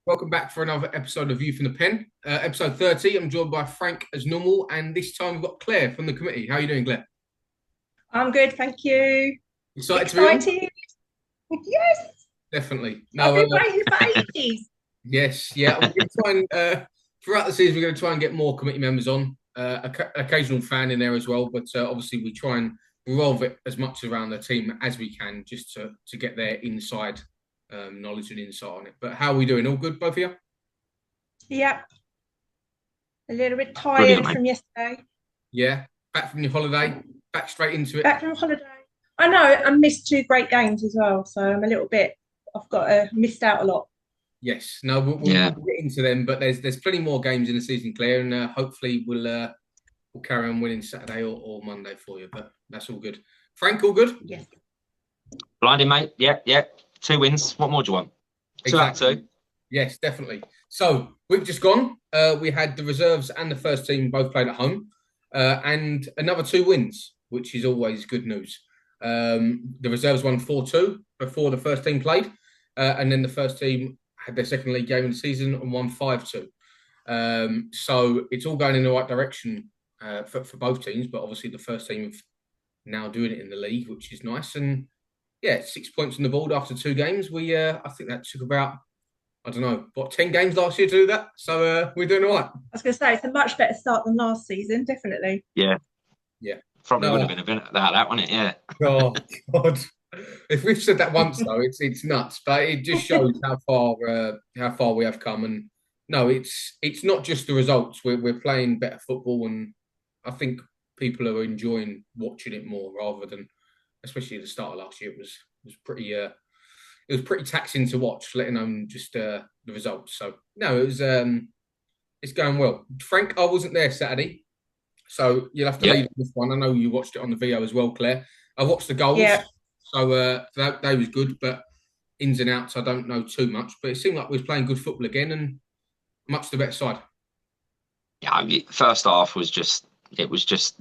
Welcome back for another episode of Youth in the Pen. Episode 30. I'm joined by Frank as normal, and this time we've got Claire from the committee. How are you doing, Claire? I'm good, thank you. Excited to be on? Excited. Yes, Definitely. I've No, been waiting for ages. yes, yeah. We're going to try and throughout the season, we're going to try and get more committee members on. Occasional fan in there as well, but obviously we try and revolve it as much around the team as we can, just to get their inside knowledge and insight on it. But how are we doing? All good, both of you? Yep, a little bit Brilliant, tired mate. from yesterday. Yeah. Back from your holiday, back straight into it. Back from holiday. I know I missed two great games as well, so I'm a little bit. I've got missed out a lot. Yes, no, we'll Yeah. get into them, but there's plenty more games in the season, Claire, and hopefully we'll carry on winning Saturday or Monday for you. But that's all good. Frank, all good? Yes. Blinding, mate. Yeah. 2 wins. What more do you want? Two out of Exactly. two. Yes, definitely. So we've just gone. We had the reserves and the first team both played at home, and another 2 wins, which is always good news. The reserves won 4-2 before the first team played, and then the first team had their second league game of the season and won 5-2. So it's all going in the right direction for both teams, but obviously the first team have now doing it in the league, which is nice. And yeah, 6 points on the board after 2 games. I think that took about, I don't know, 10 games last year to do that. So we're doing all right. I was going to say it's a much better start than last season, definitely. Yeah. Yeah. Probably would No, have been a bit about that, wouldn't it? Yeah. oh God. If we've said that once though, it's nuts. But it just shows how far we have come. And no, it's not just the results. We're playing better football, and I think people are enjoying watching it more rather than, especially at the start of last year. It was pretty taxing to watch, letting alone just the results. So no, it's going well. Frank, I wasn't there Saturday, so you'll have to Yeah. lead on this one. I know you watched it on the video as well, Claire. I watched the goals, Yeah. so that day was good, but ins and outs I don't know too much. But it seemed like we was playing good football again, and much the better side. Yeah. First half was just, it was just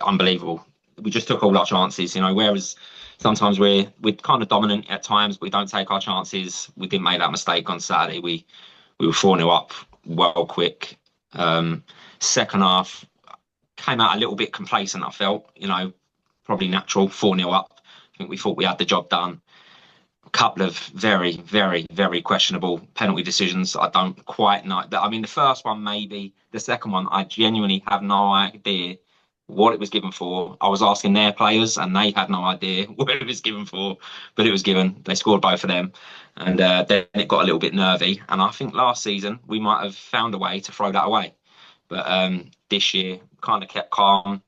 unbelievable. We just took all our chances, whereas sometimes we're kind of dominant at times, but we don't take our chances. We didn't make that mistake on Saturday. We were 4-0 up well quick. Second half came out a little bit complacent, I felt, probably natural, 4-0 up. I think we thought we had the job done. A couple of very, very, very questionable penalty decisions. I don't quite know. I mean, the first one, maybe. The second one, I genuinely have no idea what it was given for. I was asking their players, and they had no idea what it was given for, but it was given. They scored both of them, and then it got a little bit nervy. And I think last season we might have found a way to throw that away, but this year kind of kept calm,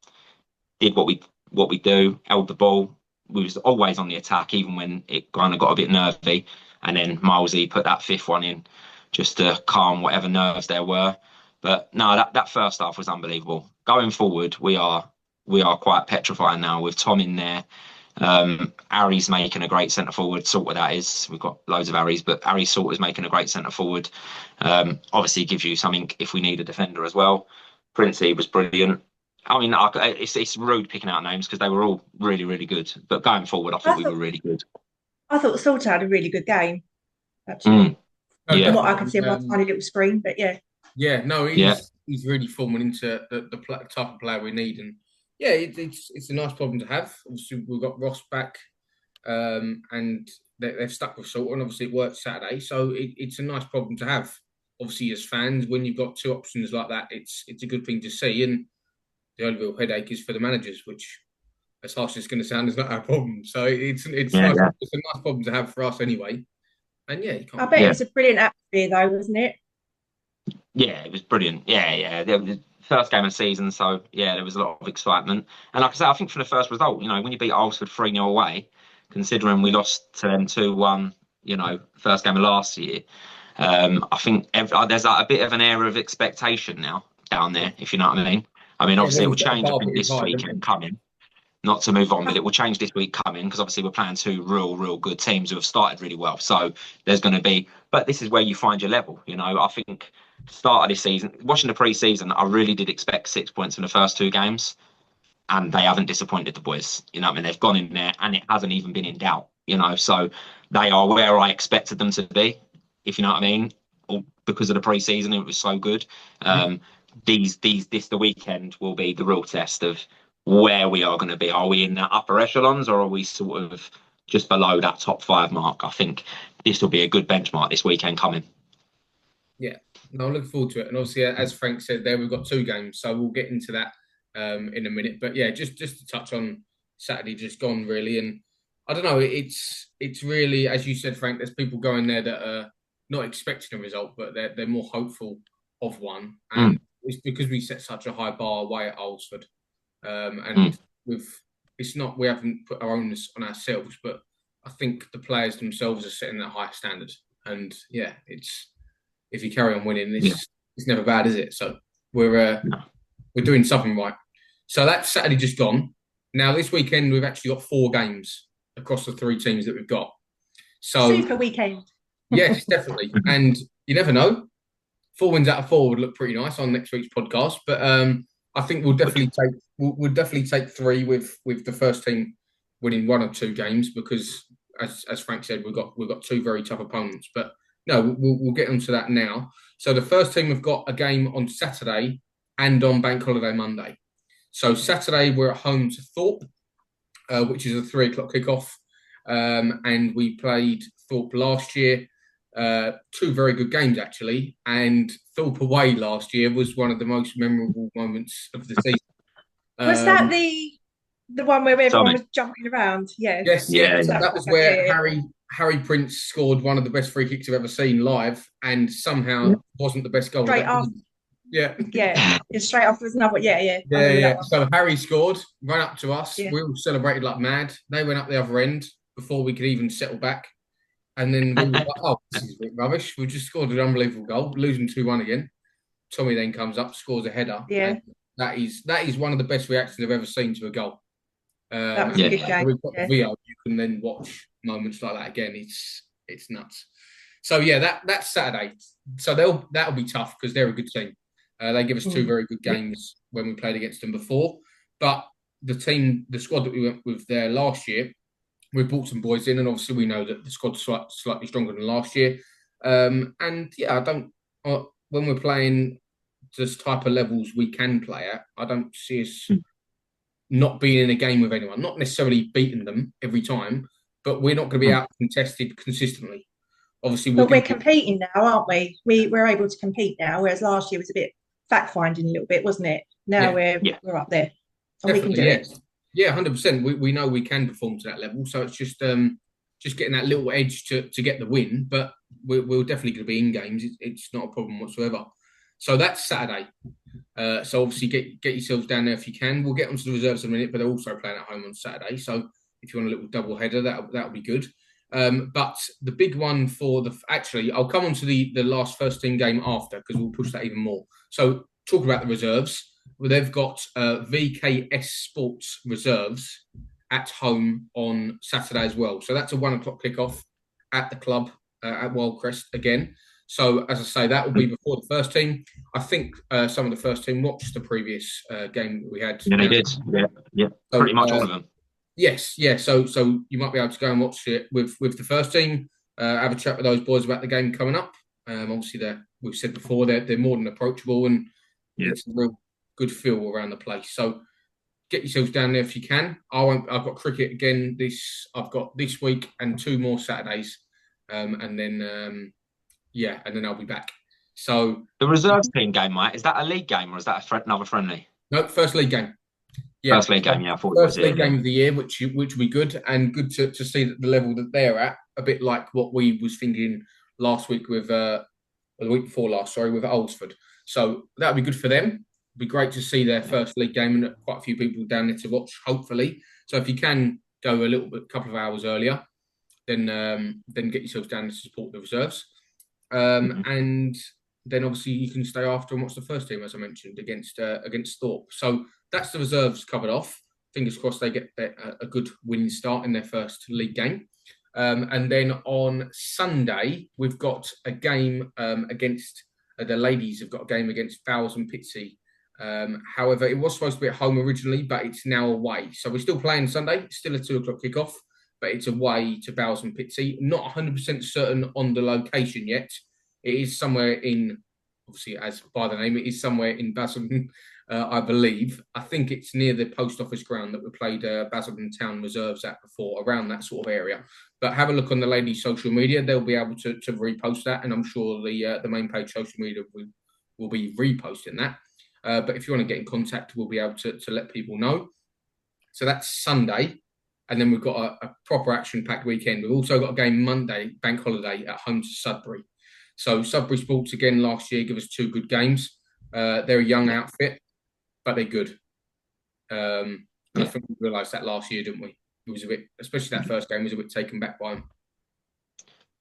did what we do, held the ball. We was always on the attack, even when it kind of got a bit nervy. And then Milesy put that fifth one in just to calm whatever nerves there were. But no, that first half was unbelievable. Going forward, we are quite petrifying now with Tom in there. Harry's making a great centre forward, sort of that is. We've got loads of Harry's, but Harry sort is making a great centre forward. Obviously gives you something if we need a defender as well. Princey was brilliant. I mean, it's rude picking out names because they were all really, really good. But going forward, I thought I we thought were really good. I thought Salter had a really good game, Mm, actually, No, from yeah, what I can see on definitely. my tiny little screen. But yeah, Yeah, no, yeah, he's really forming into the type of player we need, and yeah, it's a nice problem to have. Obviously, we've got Ross back, and they've stuck with Salter, and obviously it worked Saturday, so it's a nice problem to have. Obviously, as fans, when you've got two options like that, it's a good thing to see. And the only real headache is for the managers, which, as harsh as it's going to sound, is not our problem. So it's yeah, nice. yeah, It's a nice problem to have for us anyway. And yeah, you I can't. bet it yeah. was a brilliant atmosphere, though, wasn't it? Yeah, it was brilliant. Yeah. The first game of the season, so yeah, there was a lot of excitement. And like I said, I think for the first result, when you beat Ulster 3-0 away, considering we lost to them 2-1, first game of last year, I think there's a bit of an air of expectation now down there, if you know what I mean. I mean, obviously it will Everyone's got the change, I bar think, pretty this high, don't weekend they? coming. Not to move on, but it will change this week coming because obviously we're playing two real good teams who have started really well. So there's going to be, but this is where you find your level. I think start of this season, watching the pre-season, I really did expect 6 points in the first 2 games, and they haven't disappointed the boys. I mean, they've gone in there and it hasn't even been in doubt. So they are where I expected them to be. if you know what I mean, or because of the pre-season, it was so good. The weekend will be the real test of where we are going to be. Are we in the upper echelons, or are we sort of just below that top 5 mark? I think this will be a good benchmark this weekend coming. Yeah, no, I'm looking forward to it. And obviously, as Frank said there, we've got 2 games, so we'll get into that in a minute. But yeah, just to touch on Saturday just gone, really. And I don't know, it's really, as you said, Frank, there's people going there that are not expecting a result, but they're more hopeful of one. And it's because we set such a high bar away at Alresford. And we haven't put our own on ourselves, but I think the players themselves are setting that higher standard. And yeah, if you carry on winning, it's never bad, is it? So we're doing something right. So that's Saturday just gone. Now this weekend we've actually got 4 games across the 3 teams that we've got. So super weekend. Yes, definitely. And you never know. 4 wins out of 4 would look pretty nice on next week's podcast. But I think we'll definitely take 3 with the first team winning 1 or 2 games, because as Frank said, we've got 2 very tough opponents. But no, we'll get onto that now. So the first team have got a game on Saturday and on Bank Holiday Monday. So Saturday we're at home to Thorpe, which is a 3 o'clock kickoff. And we played Thorpe last year. 2 very good games, actually. And Thorpe away last year was one of the most memorable moments of the season. Was that the one where everyone was jumping around? Yeah. Yes, yeah. That was where Harry Prince scored one of the best free kicks I've ever seen live, and somehow wasn't the best goal. Straight after. Yeah. Straight after was another. Yeah. So Harry scored, ran up to us. Yeah. We all celebrated like mad. They went up the other end before we could even settle back. And then we were like, oh, this is a bit rubbish. We just scored an unbelievable goal, losing 2-1 again. Tommy then comes up, scores a header. Yeah. That is one of the best reactions I've ever seen to a goal. That was a good game. We've got the VO, you can then watch moments like that again. It's nuts. So yeah, that's Saturday. So that'll be tough because they're a good team. They give us 2 very good games when we played against them before. But the squad that we went with there last year, we brought some boys in, and obviously we know that the squad's slightly stronger than last year. And yeah, when we're playing this type of levels we can play at, I don't see us not being in a game with anyone, not necessarily beating them every time, but we're not going to be out contested consistently. Obviously, we're competing now, aren't we? We're able to compete now, whereas last year was a bit fact-finding a little bit, wasn't it? Now we're up there, and we can do it. Yeah, 100%. We know we can perform to that level, so it's just getting that little edge to get the win. But we're definitely going to be in games. It's not a problem whatsoever. So that's Saturday. So obviously get yourselves down there if you can. We'll get onto the reserves in a minute, but they're also playing at home on Saturday. So if you want a little double header, that'll be good. But the big one I'll come on to the last first team game after, because we'll push that even more. So talk about the reserves. Well, they've got VKS Sports Reserves at home on Saturday as well. So that's a 1 o'clock kickoff at the club at Wildcrest again. So as I say, that will be before the first team. I think some of the first team watched the previous game that we had. Yeah, they did. Yeah. So, pretty much all of them. Yes, yeah. So you might be able to go and watch it with the first team. Have a chat with those boys about the game coming up. Obviously, we've said before they're more than approachable, and it's a real good feel around the place. So get yourselves down there if you can. I've got cricket again. I've got this week and 2 more Saturdays, and then I'll be back. So the reserves team game, Mike, is that a league game or is that another friendly? No, first league game. Yeah, first league game. Yeah, I thought first league game of the year, which will be good, and good to see that the level that they're at, a bit like what we was thinking last week with the week before last, with Alresford. So that'll be good for them. It'll be great to see their first league game, and quite a few people down there to watch, hopefully. So if you can go a couple of hours earlier, then get yourselves down to support the reserves. And then obviously you can stay after and watch the first team, as I mentioned, against Thorpe. So that's the reserves covered off. Fingers crossed they get a good winning start in their first league game. And then on Sunday, we've got a game against the ladies have got a game against Fowles and Pitsea. However, it was supposed to be at home originally, but it's now away. So we're still playing Sunday. It's still a 2 o'clock kickoff. but it's away to Bowes and Pitsea. Not 100% certain on the location yet. It is somewhere in, obviously, as by the name, it is somewhere in Basildon, I believe. I think it's near the post office ground that we played Basildon Town Reserves at before, around that sort of area. But have a look on the ladies' social media. They'll be able to repost that, and I'm sure the main page social media will be reposting that. But if you want to get in contact, we'll be able to let people know. So that's Sunday. And then we've got a proper action-packed weekend. We've also got a game Monday, bank holiday, at home to Sudbury. So Sudbury Sports, again, last year, give us 2 good games. They're a young outfit, but they're good. And I think we realised that last year, didn't we? It was a bit, especially that first game, was a bit taken back by them.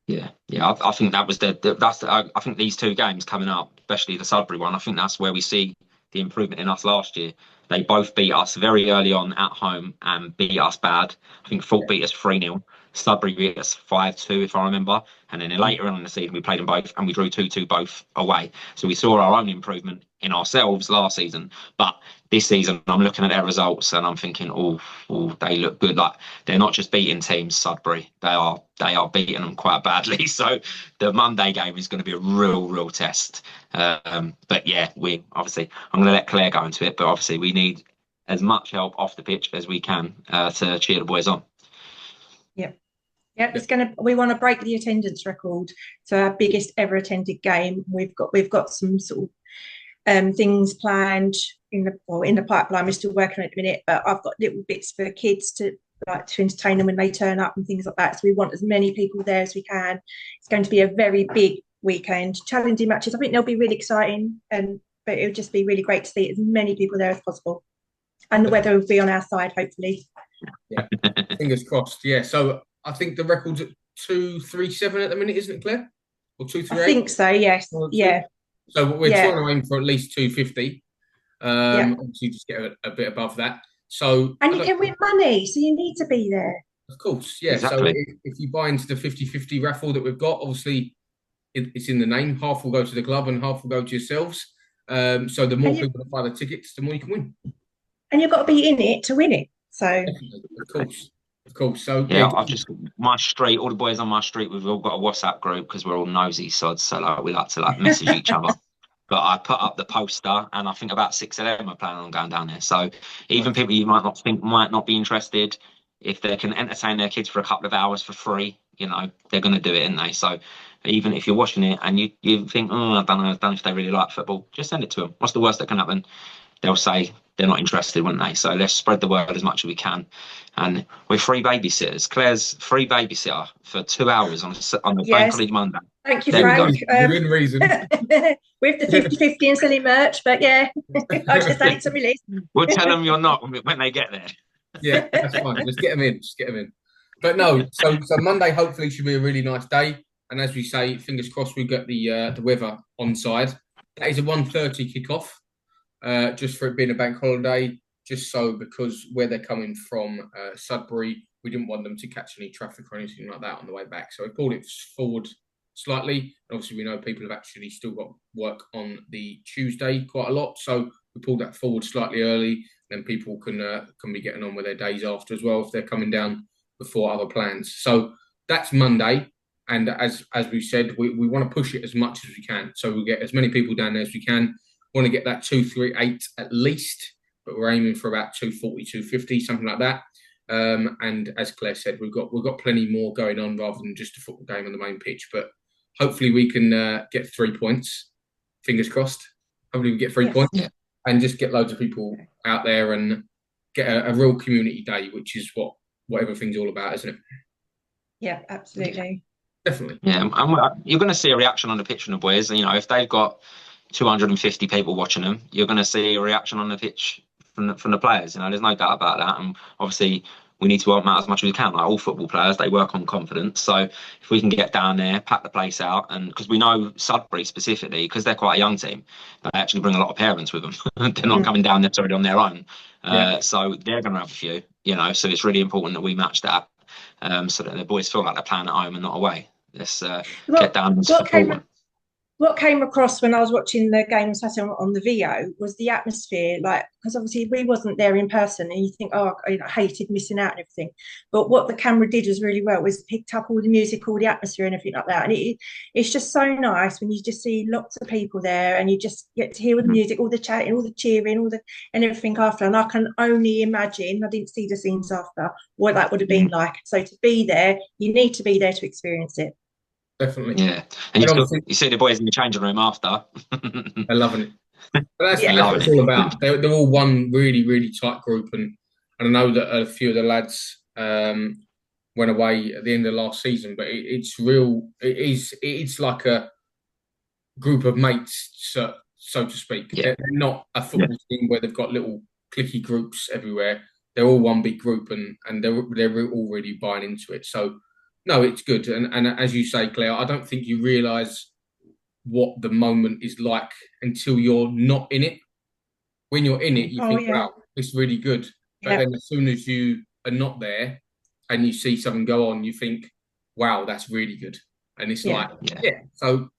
Yeah. I think that was I think these 2 games coming up, especially the Sudbury one, I think that's where we see the improvement in us last year. They both beat us very early on at home and beat us bad. I think Fulham beat us 3-0. Sudbury beat us 5-2, if I remember. And then later on in the season, we played them both and we drew 2-2 both away. So we saw our own improvement in ourselves last season. But this season, I'm looking at their results and I'm thinking, oh, they look good. Like, they're not just beating teams, Sudbury. They are beating them quite badly. So the Monday game is going to be a real test. But yeah, I'm going to let Claire go into it. But obviously, we need as much help off the pitch as we can to cheer the boys on. Yeah, we want to break the attendance record. So our biggest ever attended game. We've got some sort of things planned in the pipeline. We're still working on it at the minute, but I've got little bits for kids to entertain them when they turn up and things like that. So we want as many people there as we can. It's going to be a very big weekend, challenging matches. I think they'll be really exciting, but it'll just be really great to see as many people there as possible. And the weather will be on our side, hopefully. Yeah, fingers crossed. Yeah, so I think the record's at 237 at the minute, isn't it, Claire? Or 238? I think so, yes. Yeah. So we're trying to aim for at least 250. Obviously, just get a bit above that. So, and you can win money, so you need to be there. Of course, yeah. Exactly. So if you buy into the 50-50 raffle that we've got, obviously it's in the name. Half will go to the club and half will go to yourselves. So the more people that buy the tickets, the more you can win. And you've got to be in it to win it. So Of course. So yeah, my street, all the boys on my street, we've all got a WhatsApp group because we're all nosy sods, so we like to message each other. But I put up the poster, and I think about 6 of them are planning on going down there. So even people you might not think might not be interested, if they can entertain their kids for a couple of hours for free, they're going to do it, aren't they? So even if you're watching it and you think, I don't know if they really like football, just send it to them. What's the worst that can happen? They'll say they're not interested, wouldn't they? So let's spread the word as much as we can. And we're free babysitters. Claire's free babysitter for 2 hours on the bank holiday Monday. Thank you, Frank. Within reason. With the 50-50 and silly merch, but yeah, I'll just add it to my list. We'll tell them you're not when they get there. Yeah, that's fine. Just get them in. But no, so Monday hopefully should be a really nice day. And as we say, fingers crossed we get the weather on side. That is a 1:30 kickoff. Just for it being a bank holiday, just so because where they're coming from, Sudbury, we didn't want them to catch any traffic or anything like that on the way back. So we pulled it forward slightly. And obviously, we know people have actually still got work on the Tuesday quite a lot. So we pulled that forward slightly early. Then people can be getting on with their days after as well if they're coming down before other plans. So that's Monday. And as we said, we want to push it as much as we can. So we'll get as many people down there as we can. Want to get that 238 at least, but we're aiming for about 240, 250, something like that. And as Claire said, we've got plenty more going on rather than just a football game on the main pitch. But hopefully we can get 3 points. Fingers crossed. Hopefully we get 3 points and just get loads of people out there and get a real community day, which is what everything's all about, isn't it? Yeah, absolutely. Definitely. Yeah, and you're going to see a reaction on the pitch from the boys. If they've got 250 people watching them, you're going to see a reaction on the pitch from the players. There's no doubt about that. And obviously, we need to work them out as much as we can. Like all football players, they work on confidence. So if we can get down there, pack the place out, and because we know Sudbury specifically, because they're quite a young team, they actually bring a lot of parents with them. They're not coming down necessarily on their own. So they're going to have a few. So it's really important that we match that, so that the boys feel like they're playing at home and not away. Let's get down and support them. what came across when I was watching the game Saturday on the VO was the atmosphere, like, because obviously we wasn't there in person, and you think, oh, I hated missing out and everything. But what the camera did was really well, was picked up all the music, all the atmosphere and everything like that. And it's just so nice when you just see lots of people there and you just get to hear all the music, all the chatting, all the cheering, and everything after. And I can only imagine, I didn't see the scenes after, what that would have been like. So to be there, you need to be there to experience it. Definitely. Yeah. And you see the boys in the changing room after. They're loving it. But that's what it's all about. They're all one really, really tight group. And I know that a few of the lads went away at the end of last season, but it's real. It's like a group of mates, so to speak. Yeah. They're not a football team where they've got little clicky groups everywhere. They're all one big group, and they're all really buying into it. So, no, it's good. And as you say, Claire, I don't think you realise what the moment is like until you're not in it. When you're in it, you think, wow, it's really good. But then as soon as you are not there and you see something go on, you think, wow, that's really good. And it's So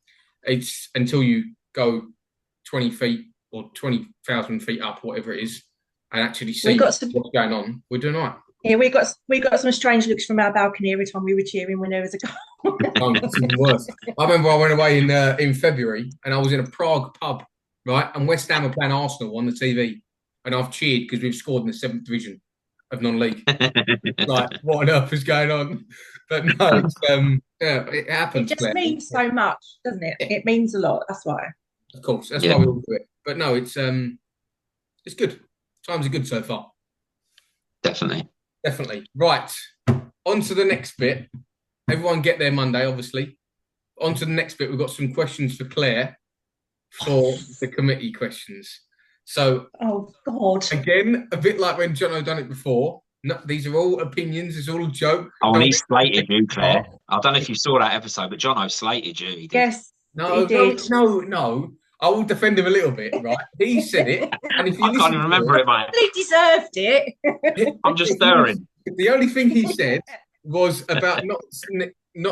it's until you go 20 feet or 20,000 feet up, whatever it is, and actually see what's going on, we're doing all right. Yeah, we got some strange looks from our balcony every time we were cheering when there was a goal. Oh, it's even worse. I remember I went away in February and I was in a Prague pub, right? And West Ham were playing Arsenal on the TV, and I've cheered because we've scored in the 7th division of non-league. Like, what on earth is going on? But no, it happens. It just means so much, doesn't it? It means a lot. That's why. Of course, that's why we all do it. But no, it's good. Times are good so far. Definitely. Right. On to the next bit. Everyone get there Monday, obviously. On to the next bit. We've got some questions for Claire for the committee questions. So, oh God, again, a bit like when Jono done it before. No, these are all opinions. It's all a joke. Oh, and he slated you, Claire. I don't know if you saw that episode, but Jono slated you. He did. Yes. No. I will defend him a little bit, right? He said it, and if you I can't even remember it, mate. He deserved it. I'm just stirring. The only thing he said was about not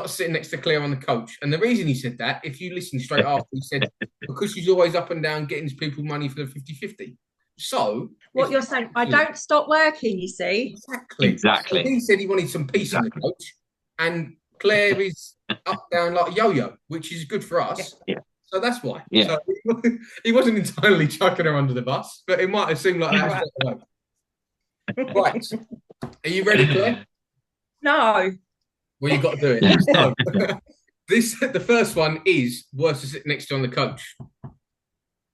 sitting next to Claire on the coach, and the reason he said that, if you listen straight after, he said because she's always up and down getting people money for the 50-50. So what you're saying, I don't stop working. You see, exactly. So he said he wanted some peace in the coach, and Claire is up down like a yo-yo, which is good for us. Yeah. So that's why. Yeah. So he wasn't entirely chucking her under the bus, but it might have seemed like that. Right. Are you ready, Claire? No. Well, you've got to do it. So, the first one is worse to sit next to on the coach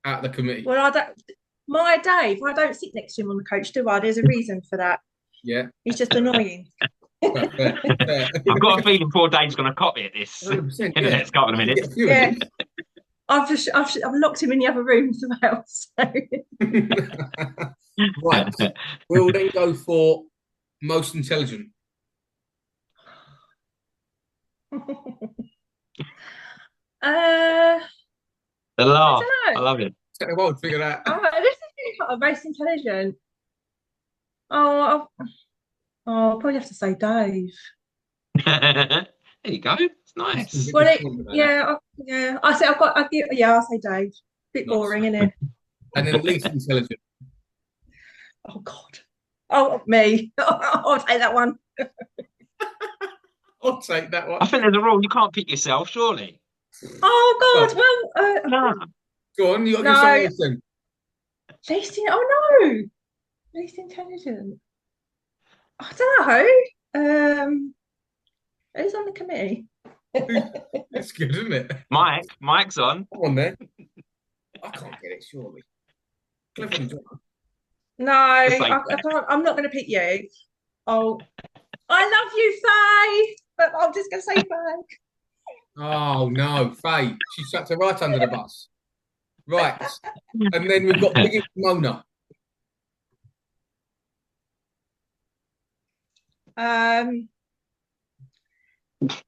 at the committee. Well, Dave, I don't sit next to him on the coach, do I? There's a reason for that. Yeah. He's just annoying. Fair. I've got a feeling poor Dave's going to copy at this in the next couple of minutes. Yeah. I've locked him in the other room as well. So. Right. We'll then go for most intelligent. The laugh. I love it. Take a while to figure that out. This is most intelligent. I'll probably have to say Dave. There you go. It's nice. Well, I say I'll say Dave. Bit boring, isn't it? And then least intelligent. Oh God. Oh, me. I'll take that one. I'll take that one. I think there's a rule. You can't pick yourself, surely. Oh God. Well, no. Go on. You got to do something else then. Least intelligent. I don't know. Who's on the committee? That's good, isn't it? Mike's on. Come on there. I can't get it, surely. No, I can't. I'm not going to pick you. Oh, I love you, Faye, but I'm just going to say Faye. Oh no, Faye. She sucked her right under the bus. Right, and then we've got biggest Mona.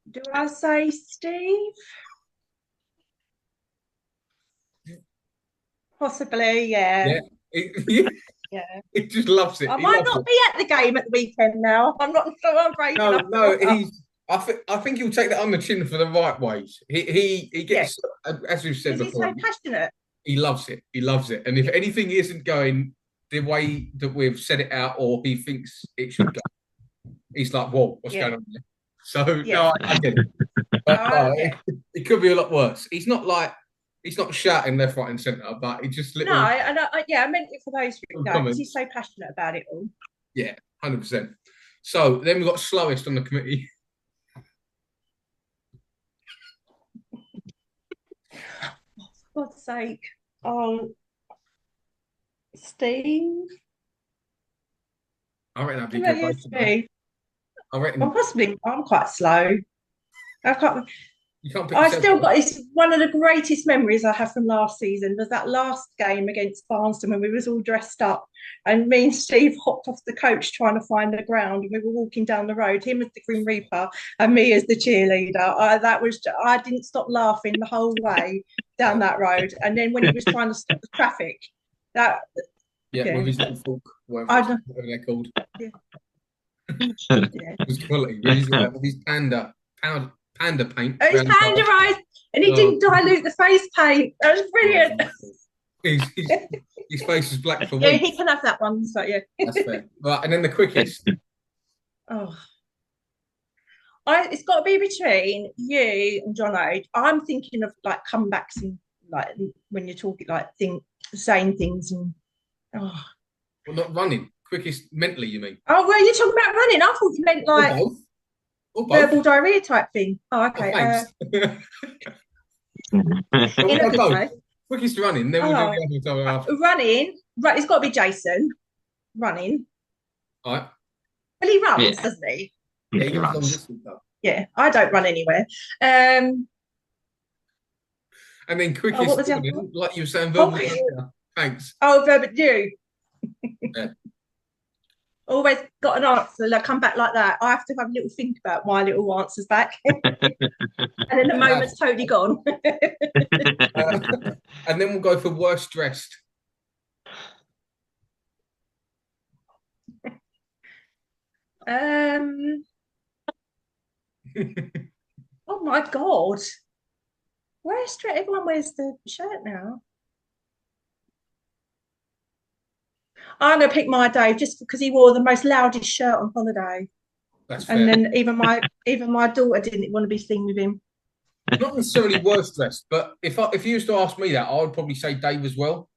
Do I say Steve? Possibly, yeah. Yeah. He just loves it. I might not be at the game at the weekend now. I'm not sure I'm brave enough. No, I think he'll take that on the chin for the right ways. He gets, as we've said He's before, so passionate. he loves it. He loves it. And if anything isn't going the way that we've set it out, or he thinks it should go, he's like, "Whoa, what's going on there?" So no, I get it. But it could be a lot worse. He's not shouting left, right, and centre, but he just little. No, I meant it for those because he's so passionate about it all. Yeah, 100%. So then we've got slowest on the committee. For God's sake. Oh, Steve. I reckon that'd be good. Steve? I reckon. I'm quite slow. I can't. I still got it's one of the greatest memories I have from last season was that last game against Barnston when we was all dressed up and me and Steve hopped off the coach trying to find the ground and we were walking down the road, him as the Grim Reaper and me as the cheerleader. I didn't stop laughing the whole way down that road. And then when he was trying to stop the traffic, with his little fork, whatever they're called. Yeah. It was quality. With his panda paint. Oh, his panda eyes, and he didn't dilute the face paint. That was brilliant. His face was black for weeks. Yeah, he can have that one. So yeah, that's fair. Right, and then the quickest. It's got to be between you and Jono. I'm thinking of like comebacks and like when you're talking like saying things and. Well, not running. Quickest mentally, you mean? Oh, well, you're talking about running. I thought you meant like. Or both. Verbal diarrhea type thing. Oh, okay. Quickest running. Then we'll do the other after. Running. Right, it's got to be Jason. Running. All right. Well, he runs, doesn't he? Yeah, he runs. Yeah, I don't run anywhere. And then quickest running, like you were saying, verbal diarrhea. Thanks. Oh, verbal you. Yeah. Always got an answer. Like come back like that. I have to have a little think about my little answers back, and then the moment's totally gone. And then we'll go for worst dressed. Oh my God! Everyone wears the shirt now. I'm going to pick my Dave just because he wore the most loudest shirt on holiday. That's fair. And then even my daughter didn't want to be seen with him. Not necessarily worst dressed, but if you used to ask me that, I would probably say Dave as well.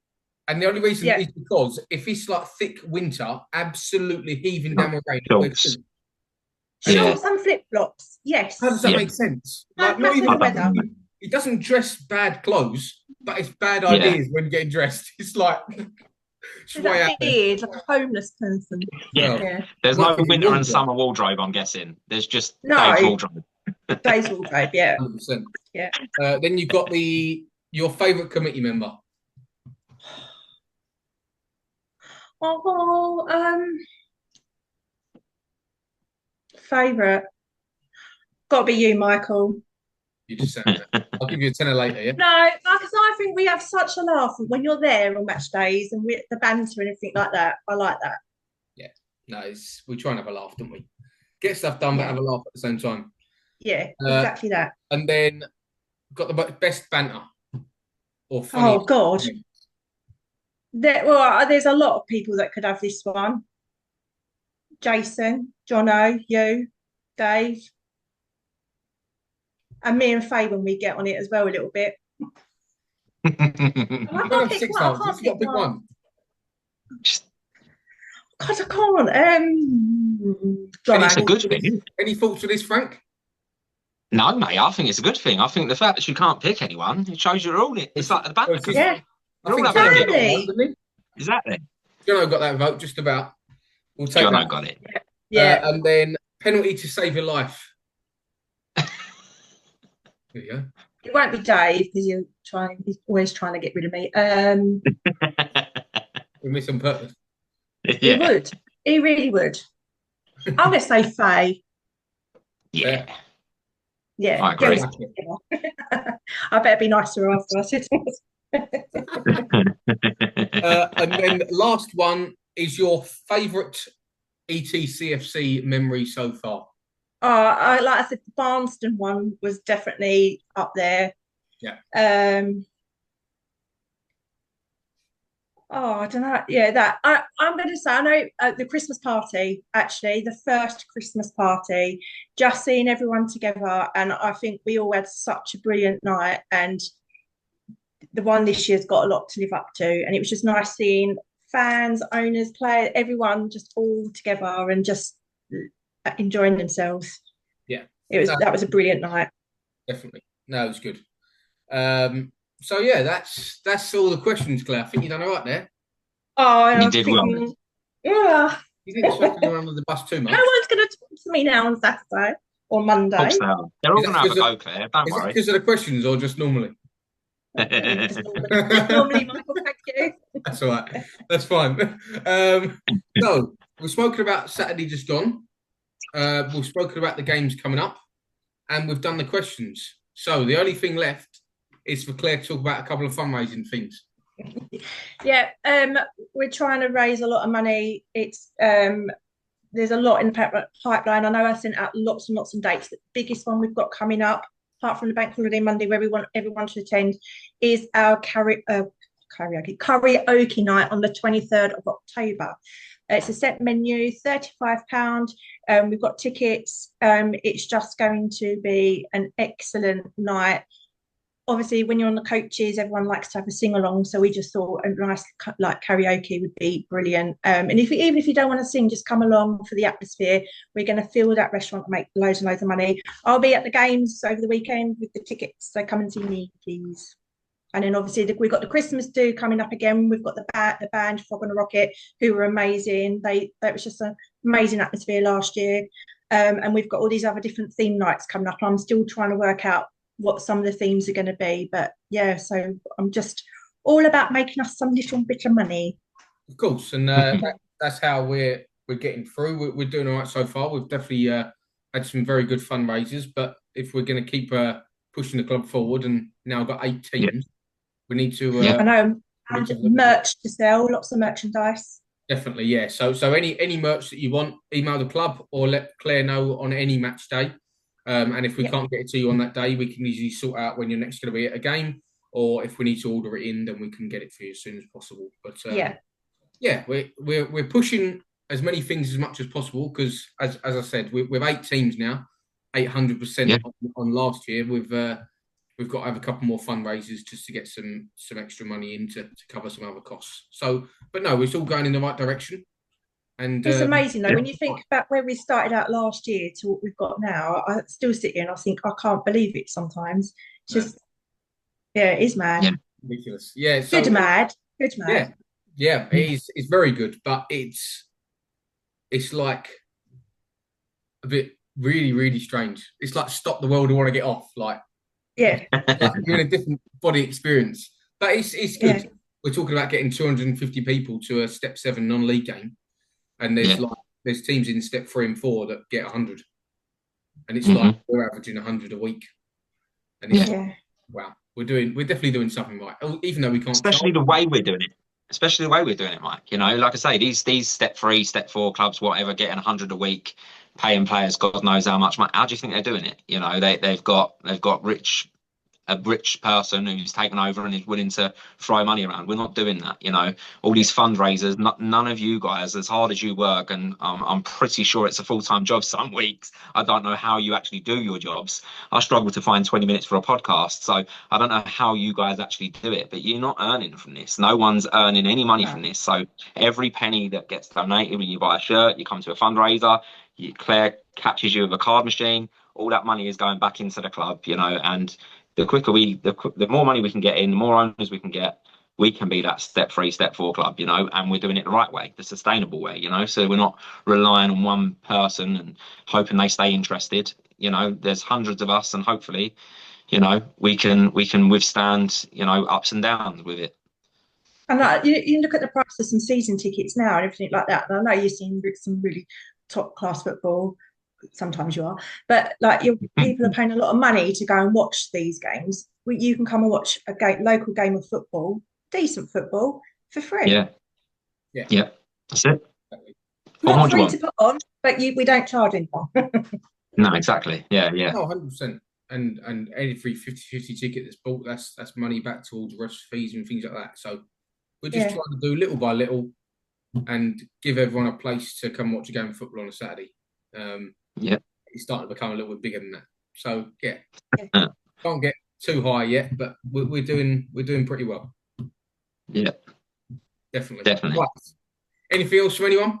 And the only reason is because if it's like thick winter, absolutely heaving down the rain. Shorts and flip flops. Yes. How does that make sense? Like, not even weather. He doesn't dress bad clothes, but it's bad ideas when getting dressed. It's like. Weird, like a homeless person. Yeah. There's no winter and summer wardrobe, I'm guessing. There's just Dave's wardrobe. Dave's wardrobe, yeah. 100%. Yeah. Then you've got your favourite committee member. Favourite. Got to be you, Michael. You just said that. I'll give you a tenner later, yeah? No, because I think we have such a laugh when you're there on match days and the banter and everything like that. I like that. Yeah. No, we try and have a laugh, don't we? Get stuff done, but have a laugh at the same time. Yeah, exactly that. And then got the best banter or funny. Oh, God. There's a lot of people that could have this one. Jason, Jono, you, Dave. And me and Faye when we get on it as well a little bit. I can't pick one. God, I can't. It's a good thing. Any thoughts with this, Frank? No, mate. I think it's a good thing. I think the fact that you can't pick anyone, it shows you're all. It's like the banter. Yeah. Exactly. Jono got that vote just about. We'll take Jono got it. Yeah. And then penalty to save your life. There you go. It won't be Dave because he's always trying to get rid of me. We miss on purpose. He would. He really would. I'm going to say Faye. Yeah. Yeah. I agree. I better be nicer after I said it. And then last one is your favourite ET CFC memory so far. Like I said, the Barnston one was definitely up there. Yeah. I don't know. Yeah, I'm going to say, I know the Christmas party, actually, the first Christmas party, just seeing everyone together. And I think we all had such a brilliant night. And the one this year's got a lot to live up to. And it was just nice seeing fans, owners, players, everyone just all together and just enjoying themselves. Yeah. That was a brilliant night. Definitely. No, it was good. So yeah, that's all the questions, Claire. I think you done all right there. You did well. Yeah. You didn't swap anyone under the bus too much. No one's going to talk to me now on Saturday or Monday. They're all going to have a go, Claire. Don't worry. Is that because of the questions or just normally? Just normally, Michael, thank you. That's all right. That's fine. So we've spoken about Saturday just gone. We've spoken about the games coming up, and we've done the questions. So the only thing left is for Claire to talk about a couple of fundraising things. Yeah, we're trying to raise a lot of money. It's there's a lot in the pipeline. I know I sent out lots and lots of dates. The biggest one we've got coming up, apart from the Bank Holiday Monday, where we want everyone to attend, is our karaoke night on the 23rd of October. It's a set menu, £35. We've got tickets. It's just going to be an excellent night. Obviously, when you're on the coaches, everyone likes to have a sing-along, so we just thought a nice like karaoke would be brilliant. And even if you don't want to sing, just come along for the atmosphere. We're going to fill that restaurant and make loads and loads of money. I'll be at the games over the weekend with the tickets, so come and see me, please. And then obviously we've got the Christmas do coming up again. We've got the band Frog and a Rocket, who were amazing. That was just an amazing atmosphere last year. And we've got all these other different theme nights coming up. I'm still trying to work out what some of the themes are going to be. But yeah, so I'm just all about making us some little bit of money. Of course, and that's how we're getting through. We're doing all right so far. We've definitely had some very good fundraisers. But if we're going to keep pushing the club forward, and now got 8 teams, we need to. I know. Merch to sell, lots of merchandise. Definitely, yeah. So any merch that you want, email the club or let Claire know on any match day. And if we can't get it to you on that day, we can easily sort out when you're next going to be at a game, or if we need to order it in, then we can get it for you as soon as possible. But we're pushing as many things as much as possible because, as I said, we've 8 teams now, 800% on last year. We've got to have a couple more fundraisers just to get some extra money in to cover some other costs. So, but no, it's all going in the right direction. And it's amazing though when you think about where we started out last year to what we've got now. I still sit here and I think I can't believe it sometimes. It's just it is mad. Yeah. Ridiculous. Yeah, so, good mad. Yeah, it's very good, but it's like a bit really, really strange. It's like stop the world and want to get off. Like you're in a different body experience, but it's good. Yeah. We're talking about getting 250 people to a Step 7 non-league game. And there's teams in Step 3 and 4 that get 100, and it's like we're averaging 100 a week. And it's like, wow, we're definitely doing something right, even though we can't. Especially the way we're doing it, Mike. You know, like I say, these Step 3, Step 4 clubs, whatever, getting 100 a week, paying players God knows how much money. How do you think they're doing it? You know, they've got a rich person who's taken over and is willing to throw money around. We're not doing that, you know. All these fundraisers, none of you guys, as hard as you work, and I'm pretty sure it's a full-time job some weeks. I don't know how you actually do your jobs. I struggle to find 20 minutes for a podcast, so I don't know how you guys actually do it, but you're not earning from this. No one's earning any money from this. So every penny that gets donated, when you buy a shirt, you come to a fundraiser, Claire catches you with a card machine, all that money is going back into the club, you know. And the quicker the more money we can get in, the more owners we can get, we can be that Step 3, Step 4 club, you know, and we're doing it the right way, the sustainable way, you know. So we're not relying on one person and hoping they stay interested. You know, there's hundreds of us, and hopefully, you know, we can withstand, you know, ups and downs with it. And you look at the price of some season tickets now and everything like that. And I know you've seen some really top class football. Sometimes you are, but like people are paying a lot of money to go and watch these games. You can come and watch a local game of football, decent football, for free. Yeah, that's it. Not free to put on, but we don't charge anyone. No, exactly. Yeah, yeah. No, 100%. And every 50-50 ticket that's bought, that's money back towards rest fees and things like that. So we're just trying to do little by little and give everyone a place to come watch a game of football on a Saturday. Yeah. It's starting to become a little bit bigger than that. So yeah, Yeah. can't get too high yet, but we're doing pretty well. Yeah, Definitely. definitely. Right. Anything else from anyone?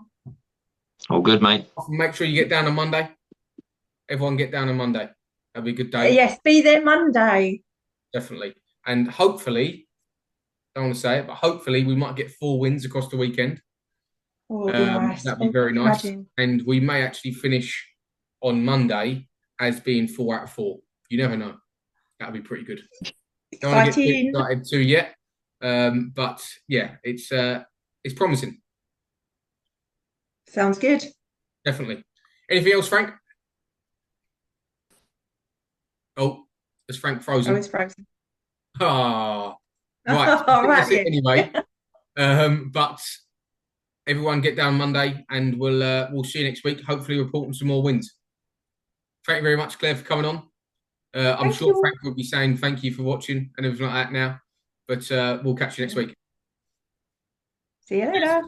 All good, mate. Make sure you get down on Monday. Everyone get down on Monday. That'll be a good day. Yes, be there Monday. Definitely. And hopefully, don't want to say it, but hopefully we might get 4 wins across the weekend. Oh, it'd be nice. That'd be very nice. Imagine. And we may actually finish on Monday as being 4 out of 4. You never know. That'd be pretty good. Don't want to get too excited too yet. But yeah, it's promising. Sounds good. Definitely. Anything else, Frank? Oh, is Frank frozen? Oh, it's frozen. Ah, right. All right, That's it anyway. But everyone get down Monday, and we'll see you next week. Hopefully, reporting some more wins. Thank you very much, Claire, for coming on. I'm sure Frank will be saying thank you for watching and everything like that now. But we'll catch you next week. See you later.